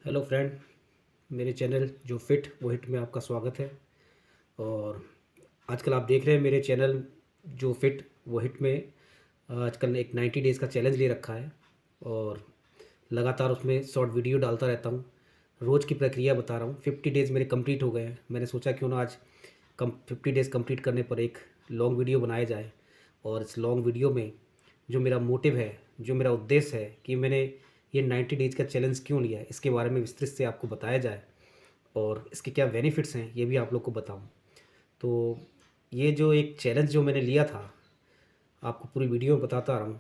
Hello friend, मेरे channel जो fit वो हिट में आपका स्वागत है। और आजकल आप देख रहे हैं मेरे चैनल जो फिट वो हिट में आजकल एक 90 डेज़ का चैलेंज ले रखा है और लगातार उसमें शॉर्ट वीडियो डालता रहता हूँ। रोज़ की प्रक्रिया बता रहा हूँ। 50 डेज़ मेरे कंप्लीट हो गए हैं। मैंने सोचा क्यों ना आज 50 डेज़ कंप्लीट करने पर एक लॉन्ग वीडियो बनाया जाए। और इस लॉन्ग वीडियो में जो मेरा मोटिव है, जो मेरा उद्देश्य है कि मैंने ये 90 डेज़ का चैलेंज क्यों लिया है, इसके बारे में विस्तृत से आपको बताया जाए और इसके क्या बेनिफिट्स हैं ये भी आप लोग को बताऊं। तो ये जो एक चैलेंज जो मैंने लिया था, आपको पूरी वीडियो में बताता रहा हूँ।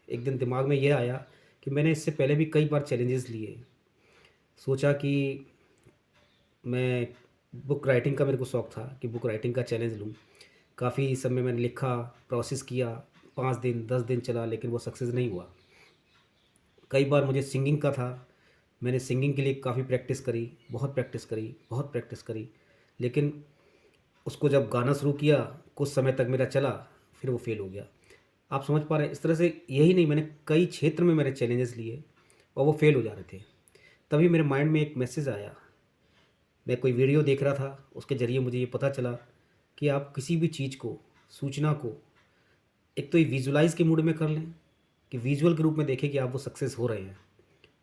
एक दिन दिमाग में ये आया कि मैंने इससे पहले भी कई बार चैलेंजेस लिए। सोचा कि मैं बुक राइटिंग का मेरे को शौक़ था कि बुक राइटिंग का चैलेंज लूँ। काफ़ी समय मैंने लिखा, प्रोसेस किया, 5 दिन 10 दिन चला लेकिन वो सक्सेस नहीं हुआ। कई बार मुझे सिंगिंग का था, मैंने सिंगिंग के लिए काफ़ी प्रैक्टिस करी, बहुत प्रैक्टिस करी, बहुत प्रैक्टिस करी, लेकिन उसको जब गाना शुरू किया, कुछ समय तक मेरा चला, फिर वो फ़ेल हो गया। आप समझ पा रहे हैं? इस तरह से यही नहीं, मैंने कई क्षेत्र में मैंने चैलेंजेस लिए और वो फ़ेल हो जा रहे थे। तभी मेरे माइंड में एक मैसेज आया। मैं कोई वीडियो देख रहा था, उसके ज़रिए मुझे ये पता चला कि आप किसी भी चीज़ को, सूचना को, एक तो ये विजुअलाइज़ के मूड में कर लें कि विजुअल के रूप में देखें कि आप वो सक्सेस हो रहे हैं,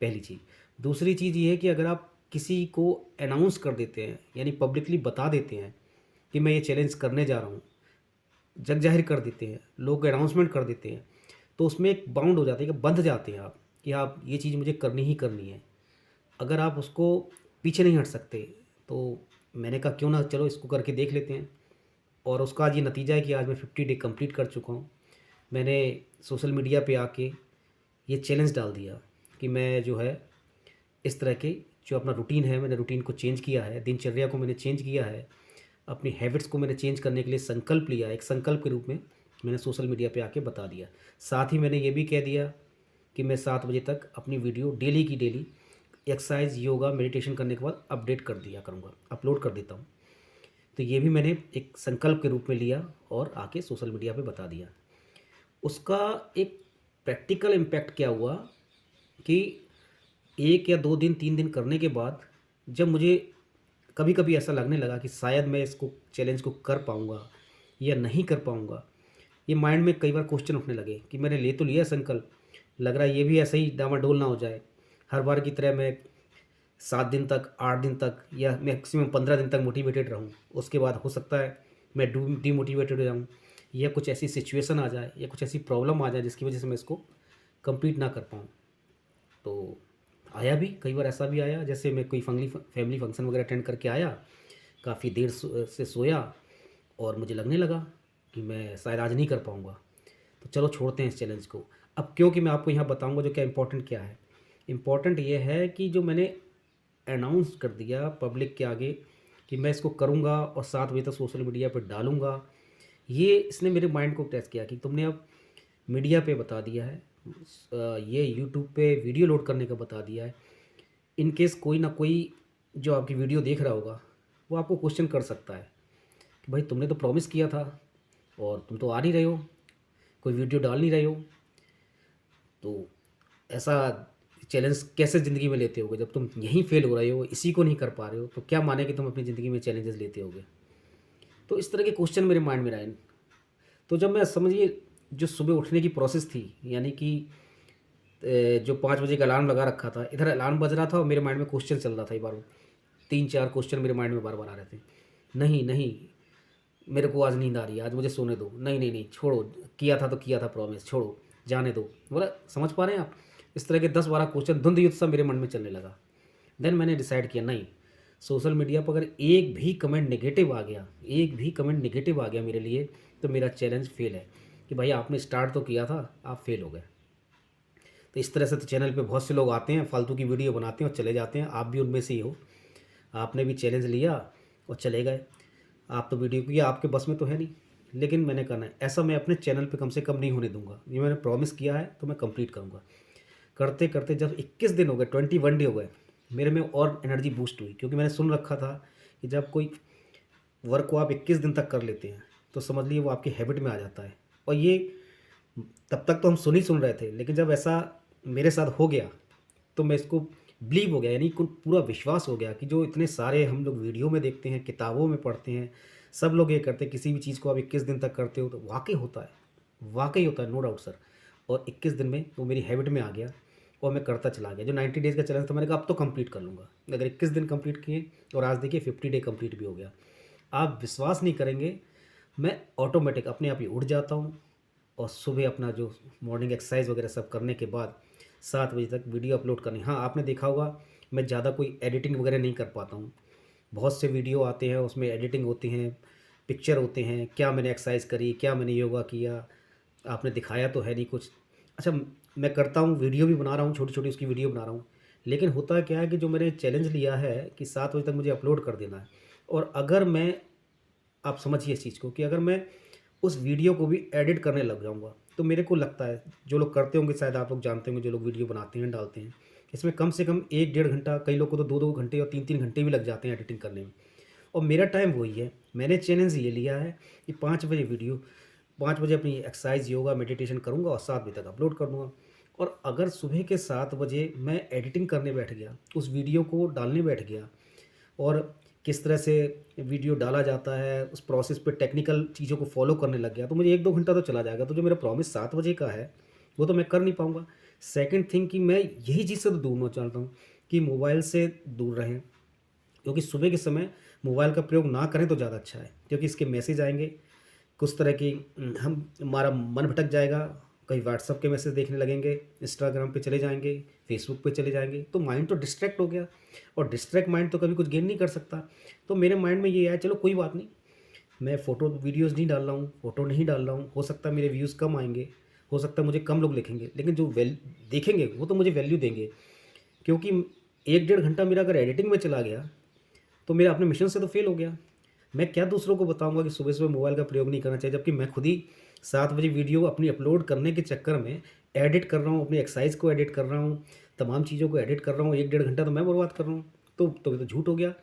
पहली चीज़। दूसरी चीज़ ये है कि अगर आप किसी को अनाउंस कर देते हैं, यानी पब्लिकली बता देते हैं कि मैं ये चैलेंज करने जा रहा हूँ, जग ज़ाहिर कर देते हैं, लोग अनाउंसमेंट कर देते हैं, तो उसमें एक बाउंड हो जाता है कि बंध जाते हैं आप कि आप ये चीज़ मुझे करनी ही करनी है। अगर आप उसको पीछे नहीं हट सकते, तो मैंने कहा क्यों ना चलो इसको करके देख लेते हैं। और उसका आज ये नतीजा है कि आज मैं 50 डे कंप्लीट कर चुका हूँ। मैंने सोशल मीडिया पे आके ये चैलेंज डाल दिया कि मैं जो है इस तरह के जो अपना रूटीन है, मैंने रूटीन को चेंज किया है, दिनचर्या को मैंने चेंज किया है, अपनी हैबिट्स को मैंने चेंज करने के लिए संकल्प लिया। एक संकल्प के रूप में मैंने सोशल मीडिया पे आके बता दिया। साथ ही मैंने ये भी कह दिया कि मैं 7 बजे तक अपनी वीडियो डेली की डेली एक्सरसाइज, योगा, मेडिटेशन करने के बाद अपडेट कर दिया करूँगा, अपलोड कर देता हूँ। तो ये भी मैंने एक संकल्प के रूप में लिया और आके सोशल मीडिया पे बता दिया। उसका एक प्रैक्टिकल इम्पैक्ट क्या हुआ कि 1 या 2 दिन 3 दिन करने के बाद जब मुझे कभी-कभी ऐसा लगने लगा कि शायद मैं इसको चैलेंज को कर पाऊँगा या नहीं कर पाऊँगा, ये माइंड में कई बार क्वेश्चन उठने लगे कि मैंने ले तो लिया संकल्प, लग रहा है ये भी ऐसे ही डामाडोल ना हो जाए। हर बार की तरह मैं 7 दिन तक, 8 दिन तक या मैक्सिमम 15 दिन तक मोटिवेटेड रहूँ। उसके बाद हो सकता है मैं डिमोटिवेटेड हो जाऊँ या कुछ ऐसी सिचुएशन आ जाए या कुछ ऐसी प्रॉब्लम आ जाए जिसकी वज़ह से मैं इसको कंप्लीट ना कर पाऊँ। तो आया भी, कई बार ऐसा भी आया, जैसे मैं कोई फैमिली फंक्शन वगैरह अटेंड करके आया, काफ़ी देर से सोया और मुझे लगने लगा कि मैं शायद आज नहीं कर पाऊँगा। तो चलो छोड़ते हैं इस चैलेंज को। अब क्योंकि मैं आपको यहाँ बताऊँगा जो क्या इम्पोर्टेंट क्या है। इम्पोर्टेंट ये है कि जो मैंने अनाउंस कर दिया पब्लिक के आगे कि मैं इसको करूँगा और 7 बजे तक सोशल मीडिया पे डालूँगा, ये इसने मेरे माइंड को टेस्ट किया कि तुमने अब मीडिया पे बता दिया है, ये यूट्यूब पे वीडियो लोड करने का बता दिया है। इन केस कोई ना कोई जो आपकी वीडियो देख रहा होगा, वो आपको क्वेश्चन कर सकता है कि भाई तुमने तो प्रॉमिस किया था और तुम तो आ नहीं रहे हो, कोई वीडियो डाल नहीं रहे हो, तो ऐसा चैलेंज कैसे ज़िंदगी में लेते होगे? जब तुम यहीं फेल हो रहे हो, इसी को नहीं कर पा रहे हो, तो क्या माने कि तुम अपनी ज़िंदगी में चैलेंजेस लेते होगे? तो इस तरह के क्वेश्चन मेरे माइंड में आए। तो जब मैं समझिए जो सुबह उठने की प्रोसेस थी, यानी कि जो 5 बजे का अलार्म लगा रखा था, इधर अलार्म बज रहा था और मेरे माइंड में क्वेश्चन चल रहा था। एक बार 3-4 क्वेश्चन मेरे माइंड में बार-बार आ रहे थे। नहीं, नहीं, मेरे को आज नींद आ रही है, आज मुझे सोने दो। नहीं, नहीं, नहीं, छोड़ो, किया था तो किया था प्रॉमिस, छोड़ो, जाने दो। बोला, समझ पा रहे हैं आप? इस तरह के 10-12 क्वेश्चन धुंध-युक्त सा मेरे मन में चलने लगा। देन मैंने डिसाइड किया नहीं, सोशल मीडिया पर अगर एक भी कमेंट नेगेटिव आ गया, एक भी कमेंट नेगेटिव आ गया मेरे लिए, तो मेरा चैलेंज फेल है कि भाई आपने स्टार्ट तो किया था, आप फेल हो गए। तो इस तरह से तो चैनल पे बहुत से लोग आते हैं, फालतू की वीडियो बनाते हैं और चले जाते हैं। आप भी उनमें से ही हो। आपने भी चैलेंज लिया और चले गए। आप तो वीडियो किया, आपके बस में तो है नहीं। लेकिन मैंने करना है ऐसा, मैं अपने चैनल पे कम से कम नहीं होने दूंगा। ये मैंने प्रॉमिस किया है तो मैं कंप्लीट करूँगा। करते करते जब 21 दिन हो गए, 21 डे हो गए, मेरे में और एनर्जी बूस्ट हुई, क्योंकि मैंने सुन रखा था कि जब कोई वर्क को आप 21 दिन तक कर लेते हैं तो समझ लीजिए वो आपकी हैबिट में आ जाता है। और ये तब तक तो हम सुन ही सुन रहे थे, लेकिन जब ऐसा मेरे साथ हो गया तो मैं इसको बिलीव हो गया, यानी कि पूरा विश्वास हो गया कि जो इतने सारे हम लोग वीडियो में देखते हैं, किताबों में पढ़ते हैं, सब लोग ये करते हैं, किसी भी चीज़ को आप 21 दिन तक करते हो तो वाक़ई होता है, नो डाउट सर। और 21 दिन में वो मेरी हैबिट में आ गया और मैं करता चला गया। जो 90 डेज़ का चैलेंज था, मैंने कहा अब तो कंप्लीट कर लूँगा। अगर 21 दिन कंप्लीट किए और आज देखिए 50 डे कंप्लीट भी हो गया। आप विश्वास नहीं करेंगे, मैं ऑटोमेटिक अपने आप ही उठ जाता हूँ और सुबह अपना जो मॉर्निंग एक्सरसाइज वगैरह सब करने के बाद 7 बजे तक वीडियो अपलोड करनी। हाँ, आपने देखा होगा मैं ज़्यादा कोई एडिटिंग वगैरह नहीं कर पाता हूँ। बहुत से वीडियो आते हैं, उसमें एडिटिंग होती हैं, पिक्चर होते हैं, क्या मैंने एक्सरसाइज करी, क्या मैंने योगा किया, आपने दिखाया तो है नहीं कुछ। अच्छा, मैं करता हूँ, वीडियो भी बना रहा हूँ, छोटी-छोटी उसकी वीडियो बना रहा हूँ। लेकिन होता क्या है कि जो मैंने चैलेंज लिया है कि 7 बजे तक मुझे अपलोड कर देना है, और अगर मैं, आप समझिए इस चीज़ को, कि अगर मैं उस वीडियो को भी एडिट करने लग जाऊँगा, तो मेरे को लगता है, जो लोग करते होंगे शायद आप लोग जानते होंगे, जो लोग वीडियो बनाते हैं, डालते हैं, इसमें कम से कम 1 डेढ़ घंटा, कई लोग को तो 2-2 घंटे और 3-3 घंटे भी लग जाते हैं एडिटिंग करने में। और मेरा टाइम वही है। मैंने चैलेंज ये लिया है कि 5 बजे वीडियो, 5 बजे अपनी एक्सरसाइज, योगा, मेडिटेशन करूँगा और 7 बजे तक अपलोड कर दूँगा। और अगर सुबह के 7 बजे मैं एडिटिंग करने बैठ गया, उस वीडियो को डालने बैठ गया, और किस तरह से वीडियो डाला जाता है, उस प्रोसेस पे टेक्निकल चीज़ों को फ़ॉलो करने लग गया, तो मुझे 1-2 घंटा तो चला जाएगा। तो जो मेरा प्रॉमिस 7 बजे का है, वो तो मैं कर नहीं पाऊँगा। सेकंड थिंग कि मैं यही चीज़ से तो दूर होना चाहता हूँ कि मोबाइल से दूर रहें, क्योंकि सुबह के समय मोबाइल का प्रयोग ना करें तो ज़्यादा अच्छा है, क्योंकि इसके मैसेज आएँगे, कुछ तरह की हम हमारा मन भटक जाएगा, कहीं व्हाट्सएप के मैसेज देखने लगेंगे, इंस्टाग्राम पे चले जाएँगे, फेसबुक पे चले जाएँगे, तो माइंड तो डिस्ट्रैक्ट हो गया, और डिस्ट्रैक्ट माइंड तो कभी कुछ गेन नहीं कर सकता। तो मेरे माइंड में ये आया, चलो कोई बात नहीं, मैं फ़ोटो वीडियोज़ नहीं डाल रहा हूँ, फ़ोटो नहीं डाल रहा हूँ, हो सकता है मेरे व्यूज़ कम आएँगे, हो सकता है मुझे कम लोग लिखेंगे, लेकिन जो देखेंगे वो तो मुझे वैल्यू देंगे, क्योंकि 1 डेढ़ घंटा मेरा अगर एडिटिंग में चला गया, तो मेरा अपने मिशन से तो फ़ेल हो गया। मैं क्या दूसरों को बताऊँगा कि सुबह-सुबह मोबाइल का प्रयोग नहीं करना चाहिए, जबकि मैं खुद ही 7 बजे वीडियो अपनी अपलोड करने के चक्कर में एडिट कर रहा हूँ, अपनी एक्सरसाइज़ को एडिट कर रहा हूँ, तमाम चीज़ों को एडिट कर रहा हूँ, 1 डेढ़ घंटा तो मैं बर्बाद कर रहा हूँ। तो ये तो झूठ हो गया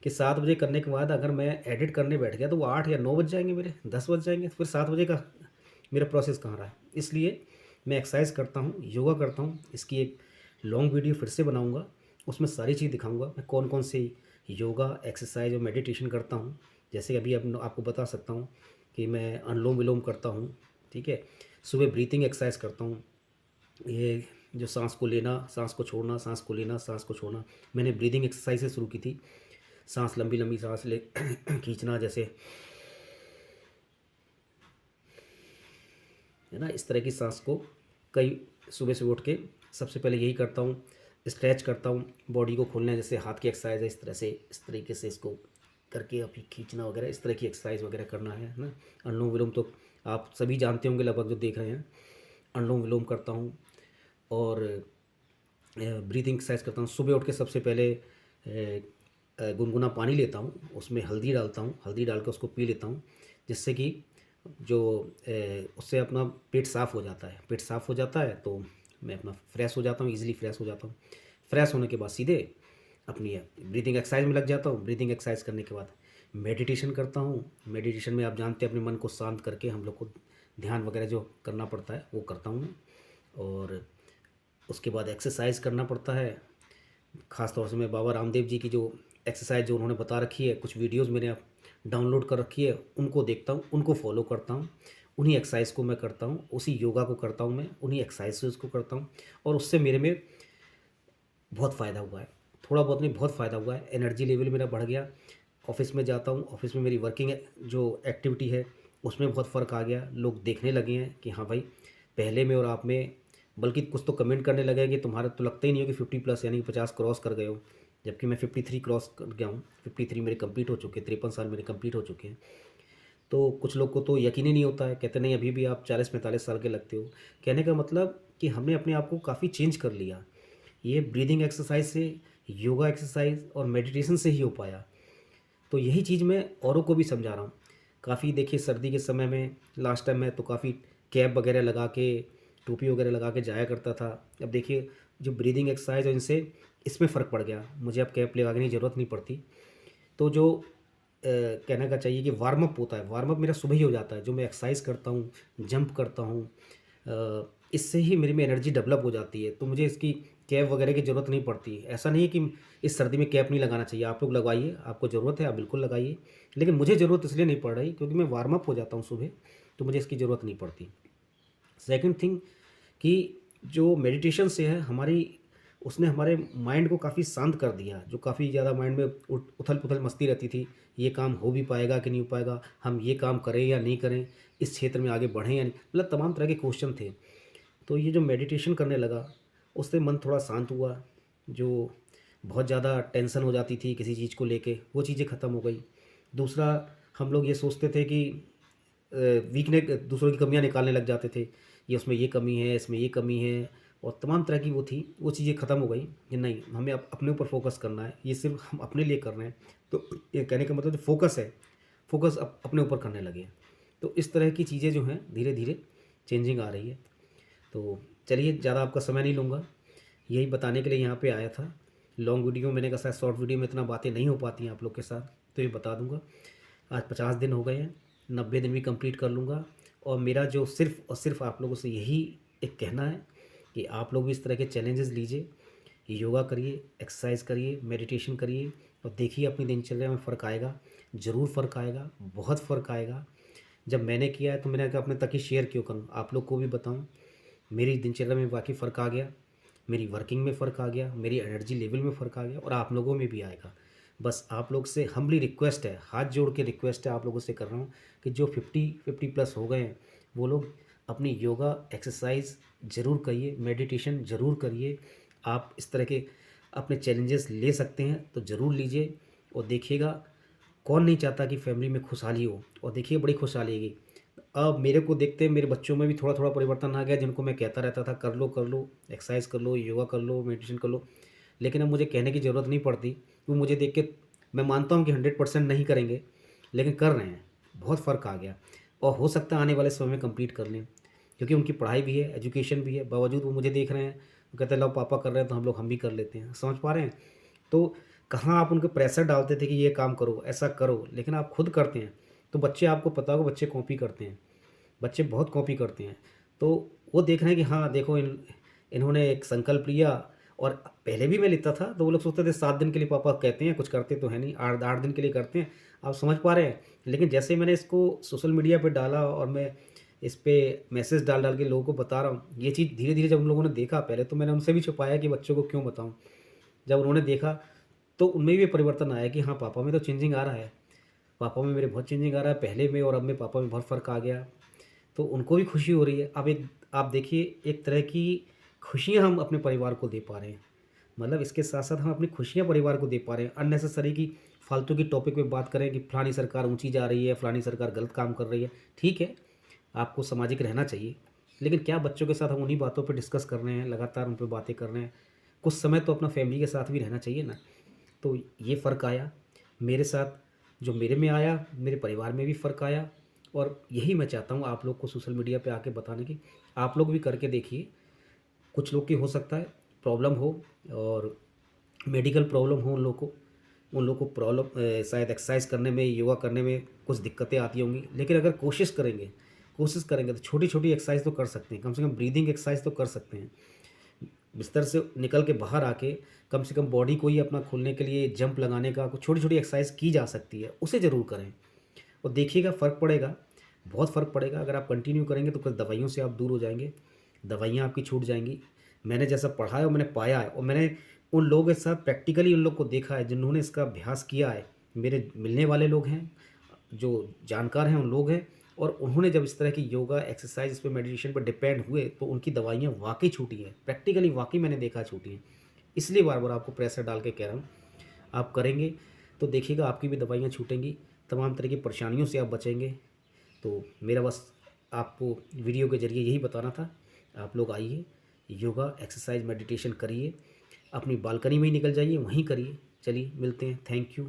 कि 7 बजे करने के बाद अगर मैं एडिट करने बैठ गया, तो वो 8 या 9 बज जाएँगे मेरे, 10 बज जाएँगे, फिर 7 बजे का मेरा प्रोसेस कहाँ रहा? इसलिए मैं एक्सरसाइज़ करता हूँ, योगा करता हूँ, इसकी एक लॉन्ग वीडियो फिर से बनाऊँगा, उसमें सारी चीज़ दिखाऊँगा, मैं कौन-कौन सी योगा, एक्सरसाइज़ और मेडिटेशन करता हूँ। जैसे अभी अब आपको बता सकता हूँ कि मैं अनुलोम-विलोम करता हूँ, ठीक है? सुबह ब्रीथिंग एक्सरसाइज़ करता हूँ। ये जो साँस को लेना, साँस को छोड़ना, साँस को लेना, साँस को छोड़ना, मैंने ब्रीथिंग एक्सरसाइज़ से शुरू की थी। साँस लंबी-लंबी साँस ले खींचना, जैसे, है ना? इस तरह की साँस को कई सुबह-सुबह उठ के सबसे पहले यही करता हूँ। स्ट्रेच करता हूँ, बॉडी को खोलना है, जैसे हाथ की एक्सरसाइज़ है, इस तरह से, इस तरीके से इसको करके अभी खींचना वगैरह, इस तरह की एक्सरसाइज़ वगैरह करना है ना? अनुलोम-विलोम तो आप सभी जानते होंगे लगभग जो देख रहे हैं। अनुलोम-विलोम करता हूँ, और ब्रीथिंग एक्सरसाइज करता हूँ। सुबह उठ के सबसे पहले गुनगुना पानी लेता हूँ, उसमें हल्दी डालता हूँ, हल्दी डाल के उसको पी लेता हूँ, जिससे कि जो उससे अपना पेट साफ़ हो जाता है। पेट साफ़ हो जाता है तो मैं अपना फ्रेश हो जाता हूँ, ईज़िली फ्रेश हो जाता हूँ। फ्रेश होने के बाद सीधे अपनी ब्रीथिंग एक्सरसाइज में लग जाता हूँ। ब्रीथिंग एक्सरसाइज करने के बाद मेडिटेशन करता हूँ। मेडिटेशन में आप जानते हैं, अपने मन को शांत करके हम लोग को ध्यान वगैरह जो करना पड़ता है वो करता हूँ मैं। और उसके बाद एक्सरसाइज करना पड़ता है। ख़ास तौर से मैं बाबा रामदेव जी की जो एक्सरसाइज जो उन्होंने बता रखी है, कुछ वीडियोज़ मैंने डाउनलोड कर रखी है, उनको देखता हूँ, उनको फॉलो करता हूँ। उन्हीं एक्सरसाइज को मैं करता हूँ, उसी योगा को करता हूँ मैं, उन्हीं एक्सरसाइज़ को करता हूँ, और उससे मेरे में बहुत फ़ायदा हुआ है। थोड़ा बहुत नहीं, बहुत फ़ायदा हुआ है। एनर्जी लेवल मेरा बढ़ गया। ऑफ़िस में जाता हूँ, ऑफ़िस में मेरी वर्किंग जो एक्टिविटी है, उसमें बहुत फ़र्क आ गया। लोग देखने लगे हैं कि हाँ भाई, पहले में और आप में, बल्कि कुछ तो कमेंट करने लगे हैं कि तुम्हारा तो लगता ही नहीं हो कि 50 प्लस यानी कि 50 क्रॉस कर गए हो। जबकि मैं 53 क्रॉस कर गया हूँ। 53 मेरे कंप्लीट हो चुके हैं, 53 साल मेरे कंप्लीट हो चुके हैं। तो कुछ लोग को तो यकीन ही नहीं होता है, कहते नहीं अभी भी आप 40-45 साल के लगते हो। कहने का मतलब कि हमने अपने आप को काफ़ी चेंज कर लिया। ये ब्रीदिंग एक्सरसाइज से, योगा एक्सरसाइज और मेडिटेशन से ही हो पाया। तो यही चीज़ मैं औरों को भी समझा रहा हूँ। काफ़ी देखिए, सर्दी के समय में लास्ट टाइम मैं तो काफ़ी कैप वगैरह लगा के, टोपी वगैरह लगा के जाया करता था। अब देखिए, जो ब्रीदिंग एक्सरसाइज है, इनसे इसमें फ़र्क पड़ गया। मुझे अब कैप लगाने की ज़रूरत नहीं पड़ती। तो जो कहने का चाहिए कि वार्म अप होता है, वार्म अप मेरा सुबह ही हो जाता है। जो मैं एक्सरसाइज करता हूँ, जंप करता हूँ, इससे ही मेरे में एनर्जी डेवलप हो जाती है। तो मुझे इसकी कैप वगैरह की ज़रूरत नहीं पड़ती है। ऐसा नहीं है कि इस सर्दी में कैप नहीं लगाना चाहिए, आप लोग लगवाइए, आपको ज़रूरत है आप बिल्कुल लगाइए। लेकिन मुझे ज़रूरत इसलिए नहीं पड़ रही क्योंकि मैं वार्म अप हो जाता हूँ सुबह, तो मुझे इसकी ज़रूरत नहीं पड़ती। सेकंड थिंग कि जो मेडिटेशन से है हमारी, उसने हमारे माइंड को काफ़ी शांत कर दिया। जो काफ़ी ज़्यादा माइंड में उथल-पुथल मचती रहती थी, ये काम हो भी पाएगा कि नहीं हो पाएगा, हम ये काम करें या नहीं करें, इस क्षेत्र में आगे बढ़ें या नहीं, मतलब तमाम तरह के क्वेश्चन थे। तो ये जो मेडिटेशन करने लगा, उससे मन थोड़ा शांत हुआ। जो बहुत ज़्यादा टेंशन हो जाती थी किसी चीज़ को लेके, वो चीज़ें ख़त्म हो गई। दूसरा, हम लोग ये सोचते थे कि वीकनेस, दूसरों की कमियाँ निकालने लग जाते थे। ये उसमें ये कमी है, इसमें ये कमी है और तमाम तरह की वो थी, वो चीज़ें ख़त्म हो गई कि नहीं, हमें अपने ऊपर फ़ोकस करना है, ये सिर्फ़ हम अपने लिए कर रहे हैं। तो ये कहने का मतलब जो फ़ोकस है, फ़ोकस अपने ऊपर करने लगे हैं। तो इस तरह की चीज़ें जो हैं धीरे-धीरे चेंजिंग आ रही है। तो चलिए, ज़्यादा आपका समय नहीं लूँगा, यही बताने के लिए यहाँ पे आया था। लॉन्ग वीडियो मैंने कहा शायद शॉर्ट वीडियो में इतना बातें नहीं हो पाती हैं आप लोग के साथ, तो ये बता दूँगा। आज 50 दिन हो गए हैं, 90 दिन भी कंप्लीट कर लूँगा और मेरा जो सिर्फ़ और सिर्फ़ आप लोगों से यही एक कहना है कि आप लोग भी इस तरह के चैलेंजेस लीजिए, योगा करिए, एक्सरसाइज करिए, मेडिटेशन करिए और देखिए अपनी दिनचर्या में फ़र्क आएगा, ज़रूर फ़र्क आएगा, बहुत फ़र्क आएगा। जब मैंने किया है तो मैंने कहा अपने तक ही शेयर क्यों करूँ, आप लोग को भी बताऊँ। मेरी दिनचर्या में वाक़ई फ़र्क आ गया, मेरी वर्किंग में फ़र्क आ गया, मेरी एनर्जी लेवल में फ़र्क आ गया और आप लोगों में भी आएगा। बस आप लोग से हम्बली रिक्वेस्ट है, हाथ जोड़ के रिक्वेस्ट है आप लोगों से कर रहा हूँ कि जो 50 प्लस हो गए हैं, वो लोग अपनी योगा, एक्सरसाइज़ ज़रूर करिए, मेडिटेशन ज़रूर करिए। आप इस तरह के अपने चैलेंजेस ले सकते हैं, तो ज़रूर लीजिए और देखिएगा, कौन नहीं चाहता कि फैमिली में खुशहाली हो, और देखिए बड़ी खुशहाली आएगी। अब मेरे को देखते मेरे बच्चों में भी थोड़ा-थोड़ा परिवर्तन आ गया, जिनको मैं कहता रहता था कर लो, एक्सरसाइज कर लो, योगा कर लो, मेडिटेशन कर लो। लेकिन अब मुझे कहने की ज़रूरत नहीं पड़ती, वो मुझे देख के, मैं मानता हूँ कि 100% नहीं करेंगे, लेकिन कर रहे हैं। बहुत फ़र्क आ गया और हो सकता है आने वाले समय में कंप्लीट कर लें, क्योंकि उनकी पढ़ाई भी है, एजुकेशन भी है, बावजूद वो मुझे देख रहे हैं, वो कहते हैं लो पापा कर रहे हैं तो हम भी कर लेते हैं। समझ पा रहे हैं? तो कहाँ आप उनको प्रेशर डालते थे कि ये काम करो, ऐसा करो, लेकिन आप खुद करते हैं, तो बच्चे, आपको पता होगा बच्चे कॉपी करते हैं। बच्चे बहुत कॉपी करते हैं। तो वो देख रहे हैं कि हाँ, देखो इन्होंने एक संकल्प लिया, और पहले भी मैं लेता था, तो वो लोग सोचते थे 7 दिन के लिए पापा कहते हैं, कुछ करते तो हैं नहीं, 8 दिन के लिए करते हैं। आप समझ पा रहे हैं? लेकिन जैसे ही मैंने इसको सोशल मीडिया पे डाला और मैं इस पे मैसेज डाल-डाल के लोगों को बता रहा हूँ, ये चीज़ धीरे-धीरे जब उन लोगों ने देखा, पहले तो मैंने उनसे भी छुपाया कि बच्चों को क्यों बताऊँ। जब उन्होंने देखा, तो उनमें भी परिवर्तन आया कि हाँ, पापा में तो चेंजिंग आ रहा है। पापा में मेरे बहुत चेंजिंग आ रहा है, पहले में और अब में पापा में बहुत फ़र्क आ गया। तो उनको भी खुशी हो रही है। अब एक आप देखिए, एक तरह की खुशियाँ हम अपने परिवार को दे पा रहे हैं। मतलब इसके साथ-साथ हम अपनी खुशियाँ परिवार को दे पा रहे हैं। अननेसेसरी की फालतू की टॉपिक पे बात करें कि फलानी सरकार ऊँची जा रही है, फलानी सरकार गलत काम कर रही है। ठीक है, आपको सामाजिक रहना चाहिए। लेकिन क्या बच्चों के साथ हम उन्हीं बातों पे डिस्कस कर रहे हैं, लगातार उन पे बातें कर रहे हैं। कुछ समय तो अपना फैमिली के साथ भी रहना चाहिए ना। तो ये फ़र्क आया मेरे साथ, जो मेरे में आया, मेरे परिवार में भी फ़र्क आया, और यही मैं चाहता हूँ आप लोग को सोशल मीडिया पे आके बताने की। आप लोग भी करके देखिए। कुछ लोग की हो सकता है प्रॉब्लम हो, और मेडिकल प्रॉब्लम हो उन लोग को प्रॉब्लम, शायद एक्सरसाइज करने में, योगा करने में कुछ दिक्कतें आती होंगी। लेकिन अगर कोशिश करेंगे तो छोटी-छोटी एक्सरसाइज तो कर सकते हैं। कम से कम ब्रीदिंग एक्सरसाइज तो कर सकते हैं। बिस्तर से निकल के बाहर आके कम से कम बॉडी को ही अपना खोलने के लिए जंप लगाने का कुछ छोटी-छोटी एक्सरसाइज की जा सकती है, उसे ज़रूर करें और देखिएगा फ़र्क पड़ेगा, बहुत फ़र्क पड़ेगा। अगर आप कंटिन्यू करेंगे तो कुछ दवाइयों से आप दूर हो जाएँगे, दवाइयाँ आपकी छूट जाएँगी। मैंने जैसा पढ़ा है और मैंने पाया है, और मैंने उन लोगों के साथ प्रैक्टिकली उन लोग को देखा है जिन्होंने इसका अभ्यास किया है। मेरे मिलने वाले लोग हैं, जो जानकार हैं उन लोग हैं, और उन्होंने जब इस तरह की योगा, एक्सरसाइज़, इस पे मेडिटेशन पे डिपेंड हुए, तो उनकी दवाइयाँ वाक़ई छूटी हैं। प्रैक्टिकली वाक़ई मैंने देखा है छूटी हैं। इसलिए बार-बार आपको प्रेशर डाल के कह रहा हूँ, आप करेंगे तो देखिएगा आपकी भी दवाइयाँ छूटेंगी, तमाम तरह की परेशानियों से आप बचेंगे। तो मेरा बस आपको वीडियो के ज़रिए यही बताना था। आप लोग आइए, योगा, एक्सरसाइज़, मेडिटेशन करिए, अपनी बालकनी में ही निकल जाइए, वहीं करिए। चलिए मिलते हैं। Thank you.